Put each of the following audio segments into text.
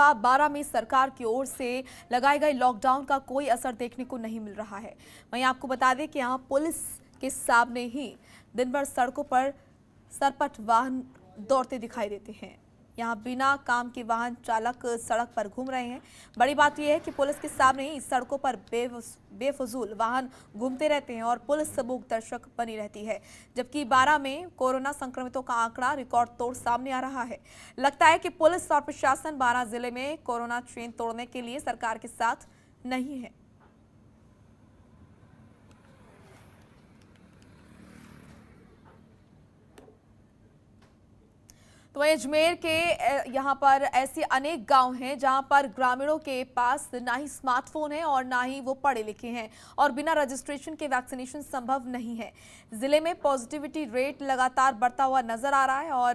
बारह में सरकार की ओर से लगाए गए लॉकडाउन का कोई असर देखने को नहीं मिल रहा है। वहीं आपको बता दें कि यहां पुलिस के सामने ही दिन भर सड़कों पर सरपट वाहन दौड़ते दिखाई देते हैं। यहां बिना काम के वाहन चालक सड़क पर घूम रहे हैं। बड़ी बात यह है कि पुलिस के सामने ही सड़कों पर बेफजूल वाहन घूमते रहते हैं और पुलिस मूक दर्शक बनी रहती है। जबकि 12 में कोरोना संक्रमितों का आंकड़ा रिकॉर्ड तोड़ सामने आ रहा है। लगता है कि पुलिस और प्रशासन 12 जिले में कोरोना चेन तोड़ने के लिए सरकार के साथ नहीं है। तो अजमेर के यहाँ पर ऐसे अनेक गांव हैं जहां पर ग्रामीणों के पास ना ही स्मार्टफोन है और ना ही वो पढ़े लिखे हैं और बिना रजिस्ट्रेशन के वैक्सीनेशन संभव नहीं है। जिले में पॉजिटिविटी रेट लगातार बढ़ता हुआ नजर आ रहा है और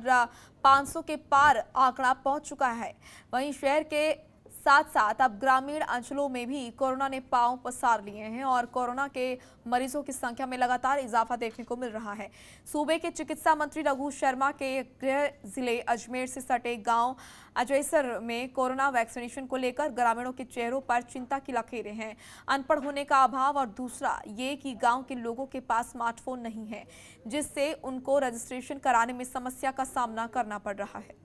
500 के पार आंकड़ा पहुंच चुका है। वहीं शहर के साथ साथ अब ग्रामीण अंचलों में भी कोरोना ने पांव पसार लिए हैं और कोरोना के मरीजों की संख्या में लगातार इजाफा देखने को मिल रहा है। सूबे के चिकित्सा मंत्री रघु शर्मा के गृह जिले अजमेर से सटे गांव अजयसर में कोरोना वैक्सीनेशन को लेकर ग्रामीणों के चेहरों पर चिंता की लकीरें हैं। अनपढ़ होने का अभाव और दूसरा ये कि गांव के लोगों के पास स्मार्टफोन नहीं है, जिससे उनको रजिस्ट्रेशन कराने में समस्या का सामना करना पड़ रहा है।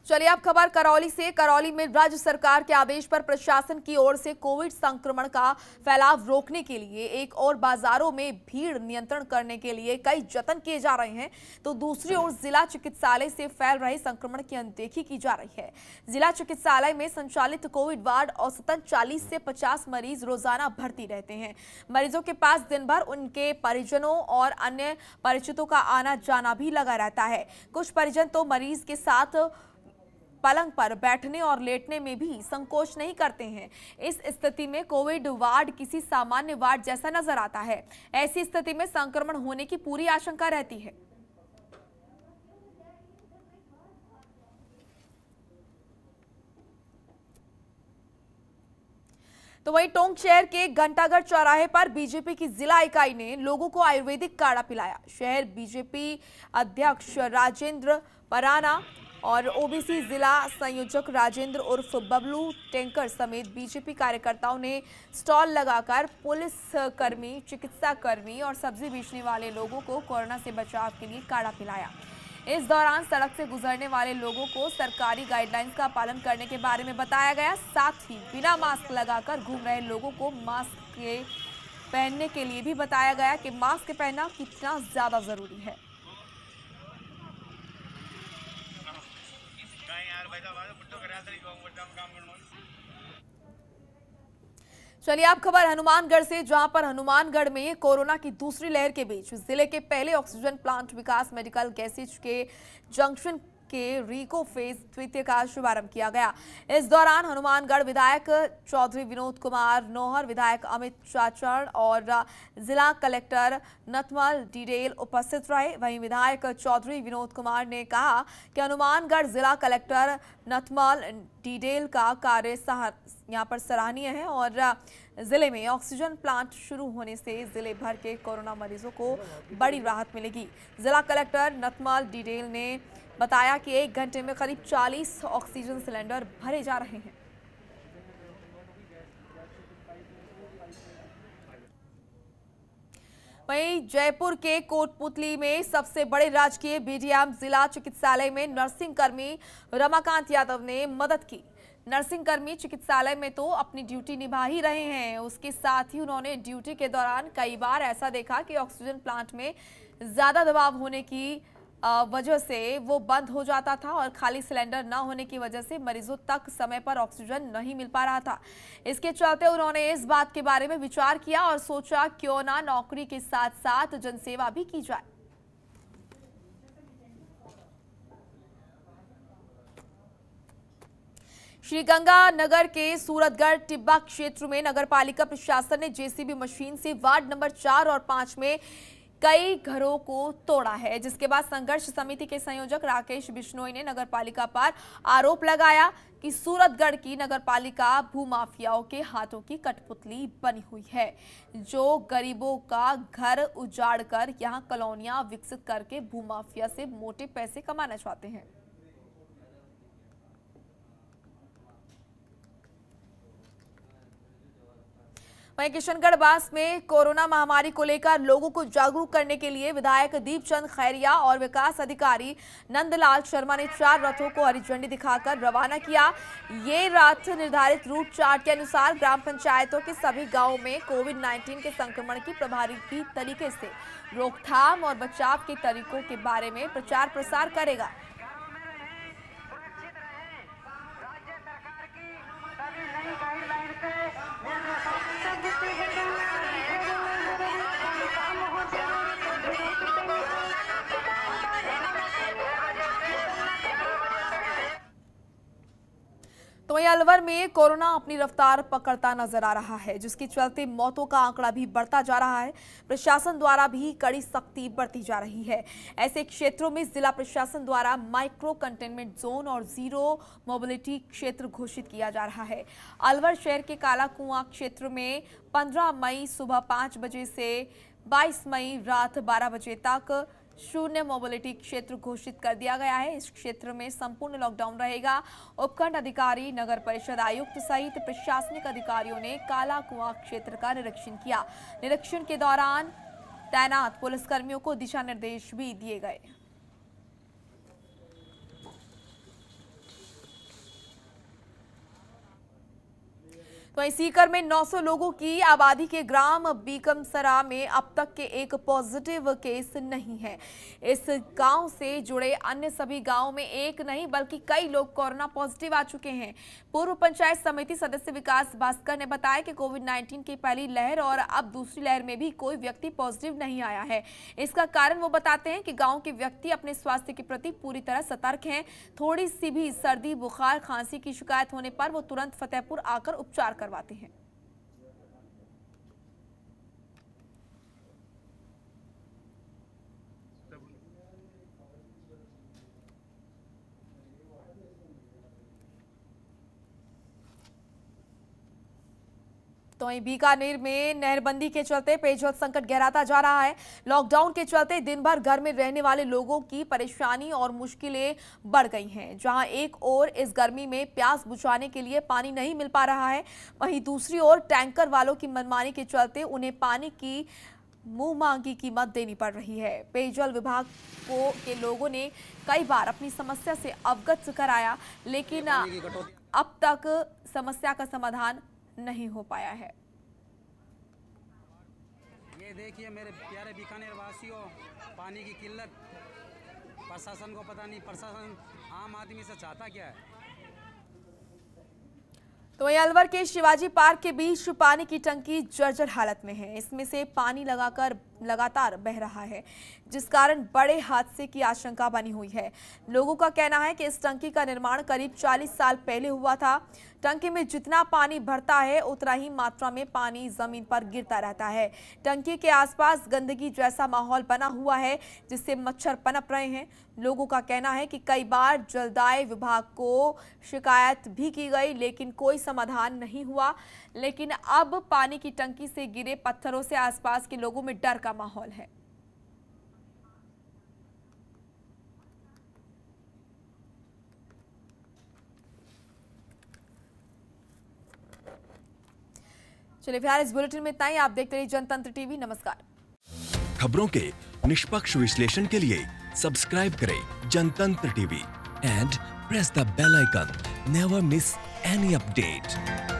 चलिए अब खबर करौली से। करौली में राज्य सरकार के आदेश पर प्रशासन की ओर से कोविड संक्रमण का फैलाव रोकने के लिए एक और बाजारों में भीड़ नियंत्रण करने के लिए कई जतन किए जा रहे हैं, तो दूसरी ओर जिला चिकित्सालय से फैल रहे संक्रमण की अनदेखी की जा रही है। जिला चिकित्सालय में संचालित कोविड वार्ड औसतन 40 से 50 मरीज रोजाना भर्ती रहते हैं। मरीजों के पास दिन भर उनके परिजनों और अन्य परिचितों का आना जाना भी लगा रहता है। कुछ परिजन तो मरीज के साथ पलंग पर बैठने और लेटने में भी संकोच नहीं करते हैं। इस स्थिति में कोविड वार्ड किसी सामान्य वार्ड जैसा नजर आता है। ऐसी स्थिति में संक्रमण होने की पूरी आशंका रहती है। तो वहीं टोंक शहर के घंटाघर चौराहे पर बीजेपी की जिला इकाई ने लोगों को आयुर्वेदिक काढ़ा पिलाया। शहर बीजेपी अध्यक्ष राजेंद्र पराना और ओबीसी जिला संयोजक राजेंद्र उर्फ बबलू टेंकर समेत बीजेपी कार्यकर्ताओं ने स्टॉल लगाकर पुलिस कर्मी, चिकित्सा कर्मी और सब्जी बेचने वाले लोगों को कोरोना से बचाव के लिए काढ़ा पिलाया। इस दौरान सड़क से गुजरने वाले लोगों को सरकारी गाइडलाइंस का पालन करने के बारे में बताया गया। साथ ही बिना मास्क लगाकर घूम रहे लोगों को मास्क पहनने के लिए भी बताया गया कि मास्क पहनना कितना ज्यादा जरूरी है। चलिए आप खबर हनुमानगढ़ से, जहां पर हनुमानगढ़ में कोरोना की दूसरी लहर के बीच जिले के पहले ऑक्सीजन प्लांट विकास मेडिकल गैसेज के जंक्शन के रीको फेज द्वितीय का शुभारंभ किया गया। इस दौरान हनुमानगढ़ विधायक चौधरी विनोद कुमार नौहर, विधायक अमित चाचड़ और जिला कलेक्टर नथमल डिडेल उपस्थित रहे। वहीं विधायक चौधरी विनोद कुमार ने कहा कि हनुमानगढ़ जिला कलेक्टर नथमल डिडेल का कार्य यहाँ पर सराहनीय है और जिले में ऑक्सीजन प्लांट शुरू होने से जिले भर के कोरोना मरीजों को बड़ी राहत मिलेगी। जिला कलेक्टर नथमल डिडेल ने बताया कि 1 घंटे में करीब 40 ऑक्सीजन सिलेंडर भरे जा रहे हैं। वहीं जयपुर के कोटपुतली में सबसे बड़े राजकीय बीडीएम जिला चिकित्सालय में नर्सिंग कर्मी रमाकांत यादव ने मदद की। नर्सिंग कर्मी चिकित्सालय में तो अपनी ड्यूटी निभा ही रहे हैं, उसके साथ ही उन्होंने ड्यूटी के दौरान कई बार ऐसा देखा कि ऑक्सीजन प्लांट में ज्यादा दबाव होने की वजह से वो बंद हो जाता था और खाली सिलेंडर न होने की वजह से मरीजों तक समय पर ऑक्सीजन नहीं मिल पा रहा था। इसके चलते उन्होंने इस बात के बारे में विचार किया और सोचा क्यों ना नौकरी के साथ साथ जनसेवा भी की जाए। श्रीगंगानगर के सूरतगढ़ टिब्बा क्षेत्र में नगरपालिका प्रशासन ने जेसीबी मशीन से वार्ड नंबर 4 और 5 में कई घरों को तोड़ा है, जिसके बाद संघर्ष समिति के संयोजक राकेश बिश्नोई ने नगरपालिका पर आरोप लगाया कि सूरतगढ़ की नगरपालिका भूमाफियाओं के हाथों की कठपुतली बनी हुई है, जो गरीबों का घर उजाड़कर यहां कॉलोनियां विकसित करके भूमाफिया से मोटे पैसे कमाना चाहते हैं। वहीं किशनगढ़ बास में कोरोना महामारी को लेकर लोगों को जागरूक करने के लिए विधायक दीपचंद खैरिया और विकास अधिकारी नंदलाल शर्मा ने 4 रथों को हरी झंडी दिखाकर रवाना किया। ये रथ निर्धारित रूट चार्ट के अनुसार ग्राम पंचायतों के सभी गांवों में कोविड-19 के संक्रमण की प्रभावी तरीके से रोकथाम और बचाव के तरीकों के बारे में प्रचार प्रसार करेगा। तो वहीं अलवर में कोरोना अपनी रफ्तार पकड़ता नजर आ रहा है, जिसके चलते मौतों का आंकड़ा भी बढ़ता जा रहा है। प्रशासन द्वारा भी कड़ी सख्ती बरती जा रही है। ऐसे क्षेत्रों में जिला प्रशासन द्वारा माइक्रो कंटेनमेंट जोन और जीरो मोबिलिटी क्षेत्र घोषित किया जा रहा है। अलवर शहर के काला कुआं क्षेत्र में 15 मई सुबह 5 बजे से 22 मई रात 12 बजे तक शून्य मोबिलिटी क्षेत्र घोषित कर दिया गया है। इस क्षेत्र में संपूर्ण लॉकडाउन रहेगा। उपखंड अधिकारी, नगर परिषद आयुक्त सहित प्रशासनिक अधिकारियों ने काला कुआं क्षेत्र का निरीक्षण किया। निरीक्षण के दौरान तैनात पुलिसकर्मियों को दिशा निर्देश भी दिए गए। तो सीकर में 900 लोगों की आबादी के ग्राम बीकमसरा में अब तक के एक पॉजिटिव केस नहीं है। इस गांव से जुड़े अन्य सभी गांवों में एक नहीं बल्कि कई लोग कोरोना पॉजिटिव आ चुके हैं। पूर्व पंचायत समिति सदस्य विकास भास्कर ने बताया कि कोविड-19 की पहली लहर और अब दूसरी लहर में भी कोई व्यक्ति पॉजिटिव नहीं आया है। इसका कारण वो बताते हैं कि गाँव के व्यक्ति अपने स्वास्थ्य के प्रति पूरी तरह सतर्क हैं। थोड़ी सी भी सर्दी, बुखार, खांसी की शिकायत होने पर वो तुरंत फतेहपुर आकर उपचार करवाते हैं। तो वहीं बीकानेर में नहरबंदी के चलते पेयजल संकट गहराता जा रहा है। लॉकडाउन के चलते दिन भर घर में रहने वाले लोगों की परेशानी और मुश्किलें बढ़ गई हैं। जहां एक ओर इस गर्मी में प्यास बुझाने के लिए पानी नहीं मिल पा रहा है, वहीं दूसरी ओर टैंकर वालों की मनमानी के चलते उन्हें पानी की मुंह मांगी कीमत देनी पड़ रही है। पेयजल विभाग के लोगों ने कई बार अपनी समस्या से अवगत कराया, लेकिन अब तक समस्या का समाधान नहीं हो पाया है। ये देखिए मेरे प्यारे बीकानेर वासियों, पानी की किल्लत प्रशासन को पता नहीं, प्रशासन आम आदमी से चाहता क्या है। तो वहीं अलवर के शिवाजी पार्क के बीच पानी की टंकी जर्जर हालत में है। इसमें से पानी लगातार बह रहा है, जिस कारण बड़े हादसे की आशंका बनी हुई है। लोगों का कहना है कि इस टंकी का निर्माण करीब 40 साल पहले हुआ था। टंकी में जितना पानी भरता है उतना ही मात्रा में पानी जमीन पर गिरता रहता है। टंकी के आसपास गंदगी जैसा माहौल बना हुआ है, जिससे मच्छर पनप रहे हैं। लोगों का कहना है कि कई बार जलदाय विभाग को शिकायत भी की गई, लेकिन कोई समाधान नहीं हुआ। लेकिन अब पानी की टंकी से गिरे पत्थरों से आसपास के लोगों में डर का माहौल है। चलिए फिलहाल इस बुलेटिन में इतना ही। आप देखते रहिए जनतंत्र टीवी। नमस्कार। खबरों के निष्पक्ष विश्लेषण के लिए सब्सक्राइब करें Jantantra TV and press the bell icon. Never miss any update.